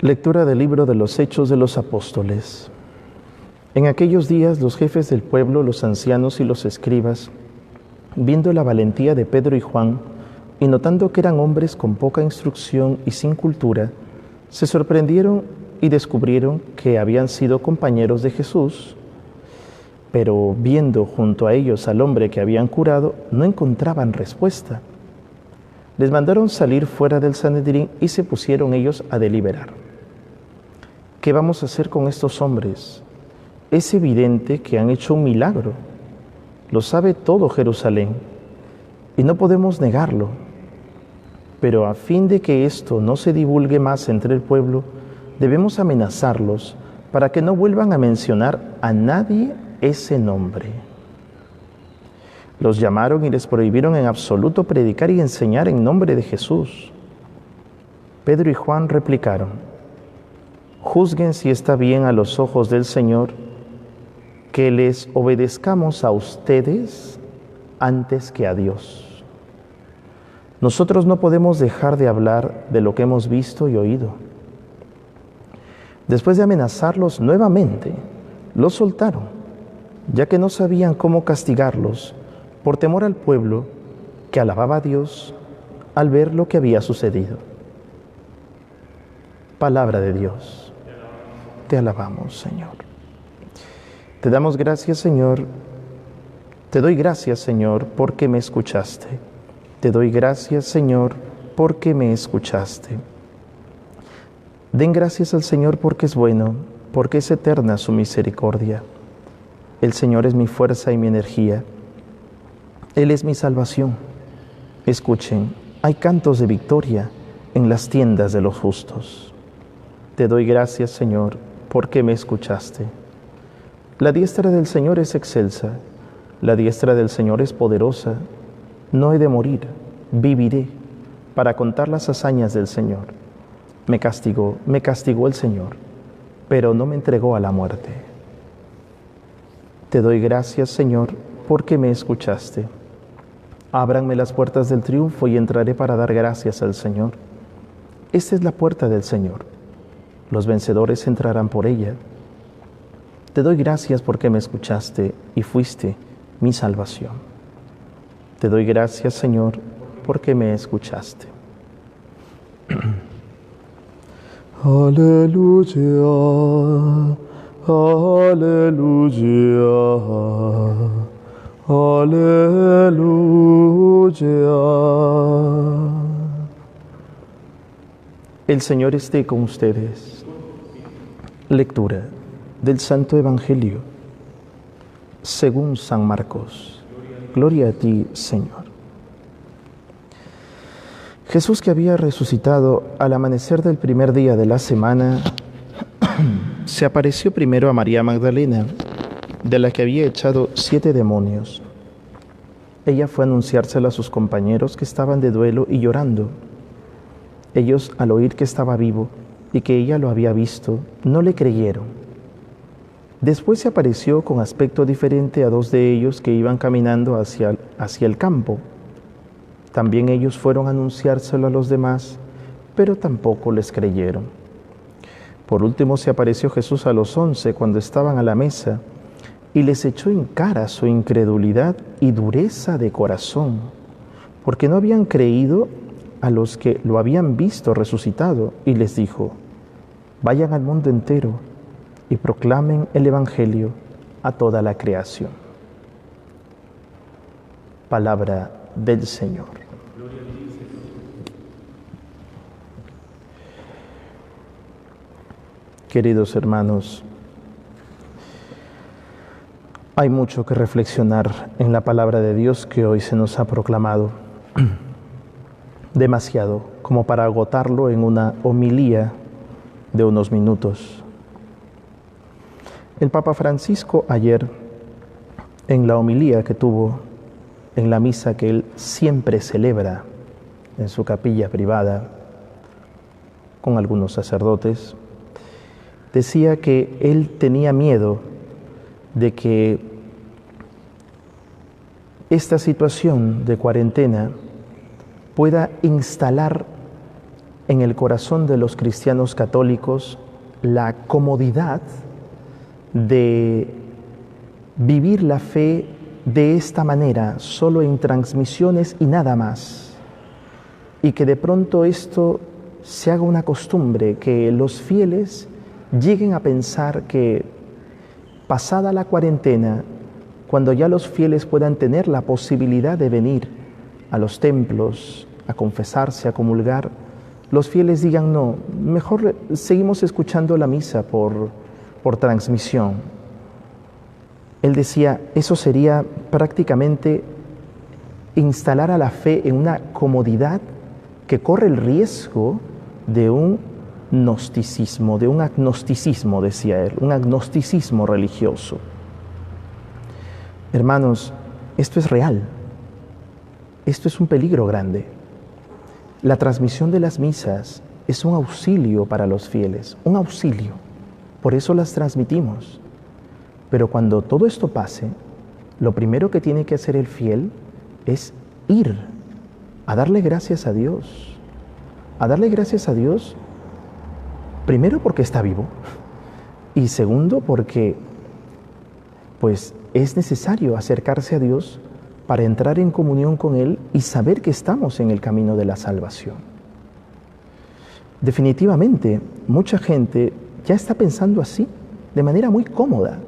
Lectura del libro de los Hechos de los Apóstoles. En aquellos días los jefes del pueblo, los ancianos y los escribas, viendo la valentía de Pedro y Juan, y notando que eran hombres con poca instrucción y sin cultura, se sorprendieron y descubrieron que habían sido compañeros de Jesús. Pero viendo junto a ellos al hombre que habían curado, no encontraban respuesta. Les mandaron salir fuera del Sanedrín y se pusieron ellos a deliberar. ¿Qué vamos a hacer con estos hombres? Es evidente que han hecho un milagro. Lo sabe todo Jerusalén y no podemos negarlo. Pero a fin de que esto no se divulgue más entre el pueblo, debemos amenazarlos para que no vuelvan a mencionar a nadie ese nombre. Los llamaron y les prohibieron en absoluto predicar y enseñar en nombre de Jesús. Pedro y Juan replicaron: juzguen si está bien a los ojos del Señor que les obedezcamos a ustedes antes que a Dios. Nosotros no podemos dejar de hablar de lo que hemos visto y oído. Después de amenazarlos nuevamente, los soltaron, ya que no sabían cómo castigarlos por temor al pueblo que alababa a Dios al ver lo que había sucedido. Palabra de Dios. Te alabamos, Señor. Te damos gracias, Señor. Te doy gracias, Señor, porque me escuchaste. Te doy gracias, Señor, porque me escuchaste. Den gracias al Señor porque es bueno, porque es eterna su misericordia. El Señor es mi fuerza y mi energía. Él es mi salvación. Escuchen, hay cantos de victoria en las tiendas de los justos. Te doy gracias, Señor, porque me escuchaste. La diestra del Señor es excelsa, la diestra del Señor es poderosa. No he de morir, viviré para contar las hazañas del Señor. Me castigó el Señor, pero no me entregó a la muerte. Te doy gracias, Señor, porque me escuchaste. Ábranme las puertas del triunfo y entraré para dar gracias al Señor. Esta es la puerta del Señor. Los vencedores entrarán por ella. Te doy gracias porque me escuchaste y fuiste mi salvación. Te doy gracias, Señor, porque me escuchaste. Aleluya, aleluya, aleluya. El Señor esté con ustedes. Lectura del Santo Evangelio según San Marcos. Gloria a ti, Señor. Jesús, que había resucitado al amanecer del primer día de la semana, se apareció primero a María Magdalena, de la que había echado 7 demonios. Ella fue a anunciárselo a sus compañeros que estaban de duelo y llorando. Ellos, al oír que estaba vivo y que ella lo había visto, no le creyeron. Después se apareció con aspecto diferente a 2 de ellos que iban caminando hacia el campo. También ellos fueron a anunciárselo a los demás, pero tampoco les creyeron. Por último se apareció Jesús a los 11 cuando estaban a la mesa y les echó en cara su incredulidad y dureza de corazón, porque no habían creído a los que lo habían visto resucitado, y les dijo: vayan al mundo entero y proclamen el Evangelio a toda la creación. Palabra del Señor. Queridos hermanos, hay mucho que reflexionar en la palabra de Dios que hoy se nos ha proclamado. Demasiado como para agotarlo en una homilía de unos minutos. El Papa Francisco ayer, en la homilía que tuvo en la misa que él siempre celebra en su capilla privada con algunos sacerdotes, decía que él tenía miedo de que esta situación de cuarentena pueda instalar en el corazón de los cristianos católicos la comodidad de vivir la fe de esta manera, solo en transmisiones y nada más. Y que de pronto esto se haga una costumbre, que los fieles lleguen a pensar que pasada la cuarentena, cuando ya los fieles puedan tener la posibilidad de venir a los templos, a confesarse, a comulgar, los fieles digan no, mejor seguimos escuchando la misa por transmisión. Él decía, eso sería prácticamente instalar a la fe en una comodidad que corre el riesgo de un gnosticismo, de un agnosticismo, decía él, un agnosticismo religioso. Hermanos, esto es real, esto es un peligro grande. La transmisión de las misas es un auxilio para los fieles, un auxilio, por eso las transmitimos. Pero cuando todo esto pase, lo primero que tiene que hacer el fiel es ir a darle gracias a Dios. A darle gracias a Dios, primero porque está vivo y segundo porque pues es necesario acercarse a Dios para entrar en comunión con Él y saber que estamos en el camino de la salvación. Definitivamente, mucha gente ya está pensando así, de manera muy cómoda.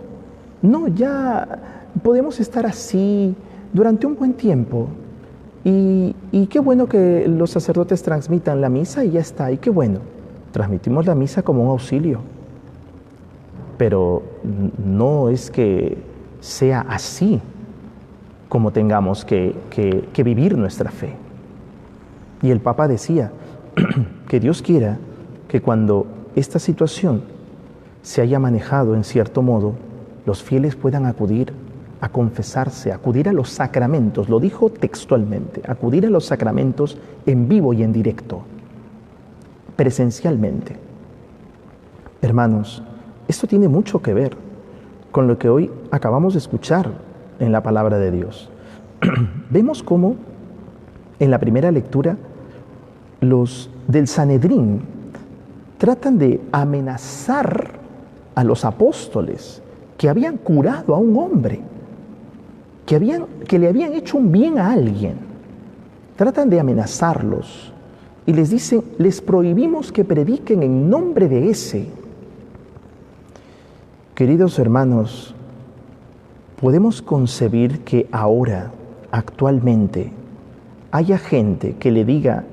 No, ya podemos estar así durante un buen tiempo y qué bueno que los sacerdotes transmitan la misa y ya está, y qué bueno, transmitimos la misa como un auxilio, pero no es que sea así como tengamos que vivir nuestra fe. Y el Papa decía que Dios quiera que cuando esta situación se haya manejado en cierto modo, los fieles puedan acudir a confesarse, acudir a los sacramentos, lo dijo textualmente, acudir a los sacramentos en vivo y en directo, presencialmente. Hermanos, esto tiene mucho que ver con lo que hoy acabamos de escuchar en la palabra de Dios. Vemos cómo en la primera lectura los del Sanedrín tratan de amenazar a los apóstoles que habían curado a un hombre, que le habían hecho un bien a alguien. Tratan de amenazarlos y les dicen, les prohibimos que prediquen en nombre de ese. Queridos hermanos, podemos concebir que ahora, actualmente, haya gente que le diga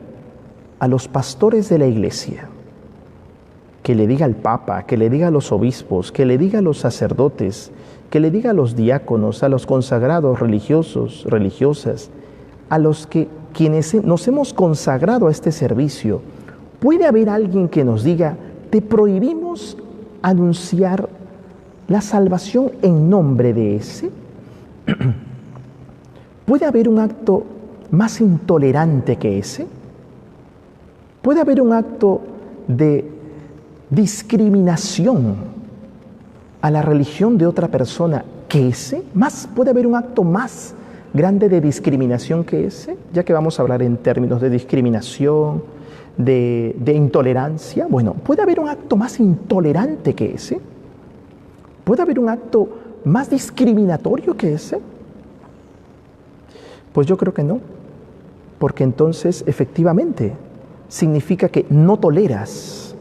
a los pastores de la iglesia, que le diga al Papa, que le diga a los obispos, que le diga a los sacerdotes, que le diga a los diáconos, a los consagrados religiosos, religiosas, a los quienes nos hemos consagrado a este servicio. ¿Puede haber alguien que nos diga, te prohibimos anunciar la salvación en nombre de ese? ¿Puede haber un acto más intolerante que ese? ¿Puede haber un acto de discriminación a la religión de otra persona que ese? ¿Puede haber un acto más grande de discriminación que ese? Ya que vamos a hablar en términos de discriminación, de intolerancia. Bueno, ¿puede haber un acto más intolerante que ese? ¿Puede haber un acto más discriminatorio que ese? Pues yo creo que no, porque entonces efectivamente significa que no toleras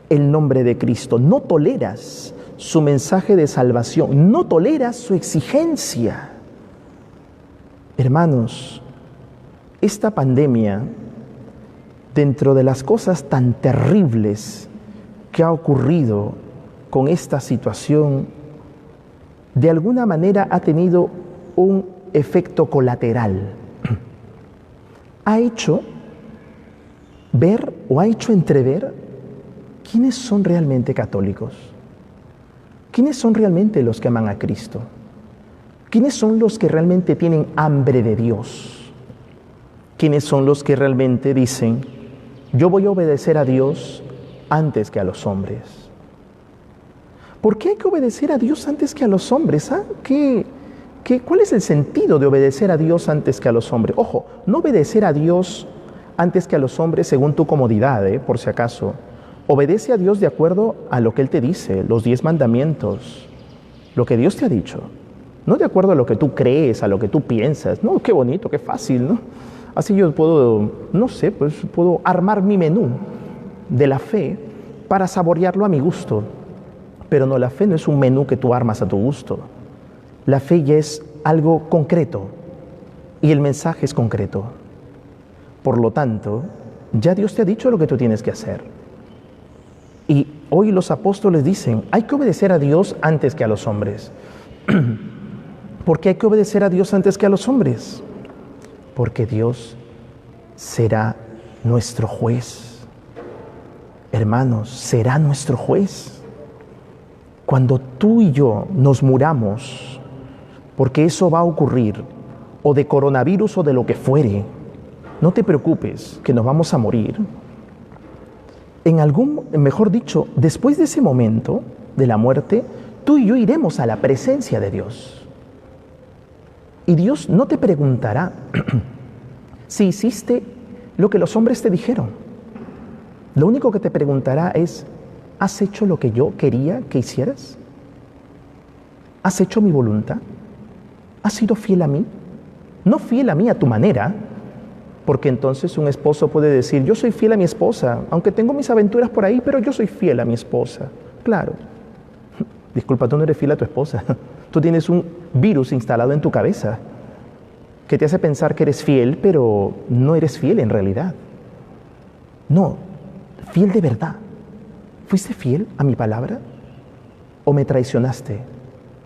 el nombre de Cristo, no toleras su mensaje de salvación, no toleras su exigencia. Hermanos, esta pandemia, dentro de las cosas tan terribles que ha ocurrido con esta situación, de alguna manera ha tenido un efecto colateral. Ha hecho ver o ha hecho entrever quiénes son realmente católicos, quiénes son realmente los que aman a Cristo, quiénes son los que realmente tienen hambre de Dios, quiénes son los que realmente dicen, yo voy a obedecer a Dios antes que a los hombres. ¿Por qué hay que obedecer a Dios antes que a los hombres? ¿Cuál es el sentido de obedecer a Dios antes que a los hombres? Ojo, no obedecer a Dios antes que a los hombres según tu comodidad, por si acaso. Obedece a Dios de acuerdo a lo que Él te dice, los 10 mandamientos, lo que Dios te ha dicho. No de acuerdo a lo que tú crees, a lo que tú piensas. No, qué bonito, qué fácil, ¿no? Así yo puedo, no sé, pues puedo armar mi menú de la fe para saborearlo a mi gusto. Pero no, la fe no es un menú que tú armas a tu gusto. La fe ya es algo concreto y el mensaje es concreto. Por lo tanto, ya Dios te ha dicho lo que tú tienes que hacer. Y hoy los apóstoles dicen, hay que obedecer a Dios antes que a los hombres. ¿Por qué hay que obedecer a Dios antes que a los hombres? Porque Dios será nuestro juez. Hermanos, será nuestro juez. Cuando tú y yo nos muramos, porque eso va a ocurrir, o de coronavirus o de lo que fuere, no te preocupes que nos vamos a morir. Mejor dicho, después de ese momento de la muerte, tú y yo iremos a la presencia de Dios. Y Dios no te preguntará si hiciste lo que los hombres te dijeron. Lo único que te preguntará es, ¿has hecho lo que yo quería que hicieras? ¿Has hecho mi voluntad? ¿Has sido fiel a mí? No fiel a mí a tu manera, porque entonces un esposo puede decir, yo soy fiel a mi esposa, aunque tengo mis aventuras por ahí, pero yo soy fiel a mi esposa. Claro. Disculpa, tú no eres fiel a tu esposa. Tú tienes un virus instalado en tu cabeza que te hace pensar que eres fiel, pero no eres fiel en realidad. No, fiel de verdad. ¿Fuiste fiel a mi palabra? ¿O me traicionaste?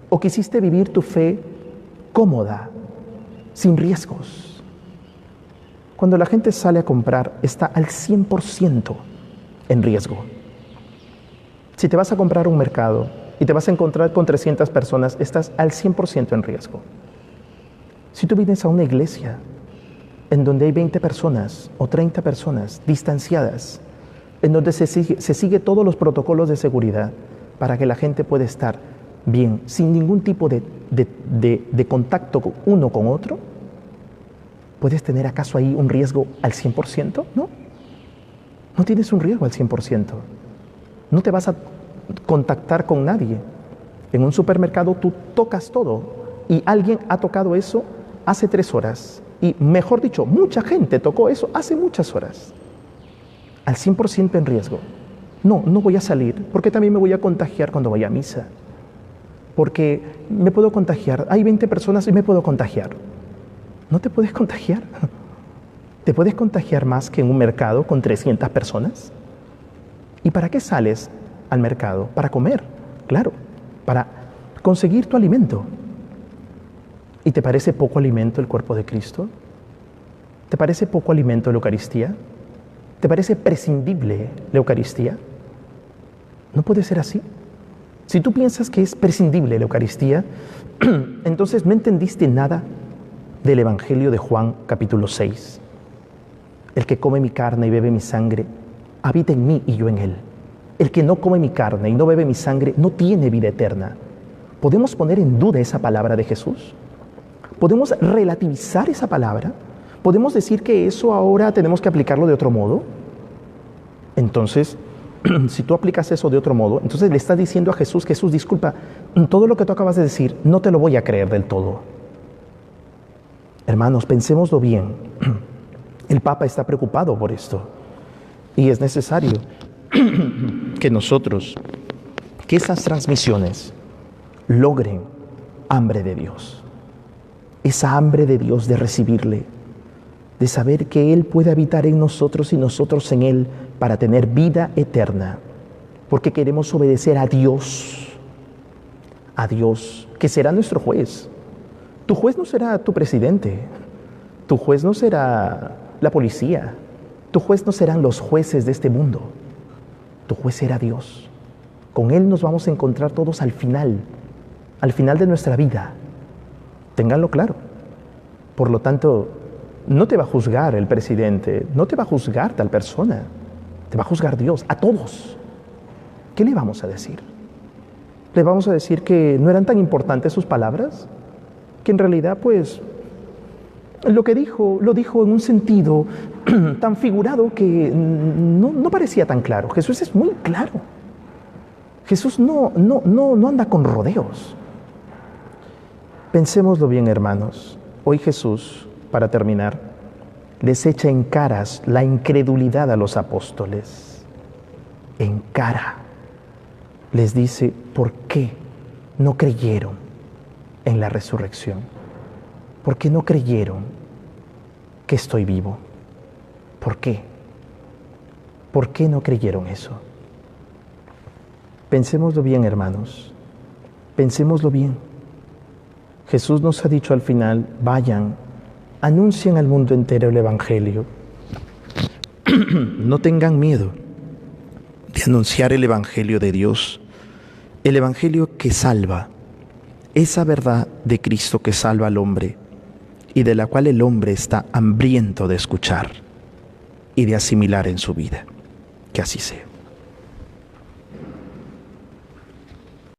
¿O quisiste vivir tu fe cómoda, sin riesgos? Cuando la gente sale a comprar, está al 100% en riesgo. Si te vas a comprar un mercado y te vas a encontrar con 300 personas, estás al 100% en riesgo. Si tú vienes a una iglesia en donde hay 20 personas o 30 personas distanciadas, en donde se sigue todos los protocolos de seguridad para que la gente pueda estar bien, sin ningún tipo de contacto uno con otro, ¿puedes tener acaso ahí un riesgo al 100%? No, no tienes un riesgo al 100%. No te vas a contactar con nadie. En un supermercado tú tocas todo y alguien ha tocado eso hace 3 horas. Y mejor dicho, mucha gente tocó eso hace muchas horas. Al 100% en riesgo. No voy a salir porque también me voy a contagiar cuando vaya a misa. Porque me puedo contagiar. Hay 20 personas y me puedo contagiar. ¿No te puedes contagiar? ¿Te puedes contagiar más que en un mercado con 300 personas? ¿Y para qué sales al mercado? Para comer, claro, para conseguir tu alimento. ¿Y te parece poco alimento el cuerpo de Cristo? ¿Te parece poco alimento la Eucaristía? ¿Te parece prescindible la Eucaristía? No puede ser así. Si tú piensas que es prescindible la Eucaristía, entonces no entendiste nada del Evangelio de Juan, capítulo 6. El que come mi carne y bebe mi sangre, habita en mí y yo en él. El que no come mi carne y no bebe mi sangre, no tiene vida eterna. ¿Podemos poner en duda esa palabra de Jesús? ¿Podemos relativizar esa palabra? ¿Podemos decir que eso ahora tenemos que aplicarlo de otro modo? Entonces, si tú aplicas eso de otro modo, entonces le estás diciendo a Jesús, Jesús, disculpa, todo lo que tú acabas de decir, no te lo voy a creer del todo. Hermanos, pensémoslo bien. El Papa está preocupado por esto. Y es necesario que nosotros, que esas transmisiones logren hambre de Dios. Esa hambre de Dios de recibirle, de saber que Él puede habitar en nosotros y nosotros en Él para tener vida eterna. Porque queremos obedecer a Dios, que será nuestro juez. Tu juez no será tu presidente, tu juez no será la policía, tu juez no serán los jueces de este mundo, tu juez será Dios. Con Él nos vamos a encontrar todos al final de nuestra vida. Ténganlo claro. Por lo tanto, no te va a juzgar el presidente, no te va a juzgar tal persona, te va a juzgar Dios, a todos. ¿Qué le vamos a decir? ¿Le vamos a decir que no eran tan importantes sus palabras? Que en realidad, pues, lo que dijo, lo dijo en un sentido tan figurado que no parecía tan claro. Jesús es muy claro. Jesús no anda con rodeos. Pensémoslo bien, hermanos. Hoy Jesús, para terminar, les echa en caras la incredulidad a los apóstoles. En cara. Les dice, ¿por qué no creyeron en la resurrección? ¿Por qué no creyeron que estoy vivo? ¿Por qué? ¿Por qué no creyeron eso? Pensémoslo bien, hermanos. Pensémoslo bien. Jesús nos ha dicho al final, vayan, anuncien al mundo entero el Evangelio. No tengan miedo de anunciar el Evangelio de Dios, el Evangelio que salva, esa verdad de Cristo que salva al hombre y de la cual el hombre está hambriento de escuchar y de asimilar en su vida. Que así sea.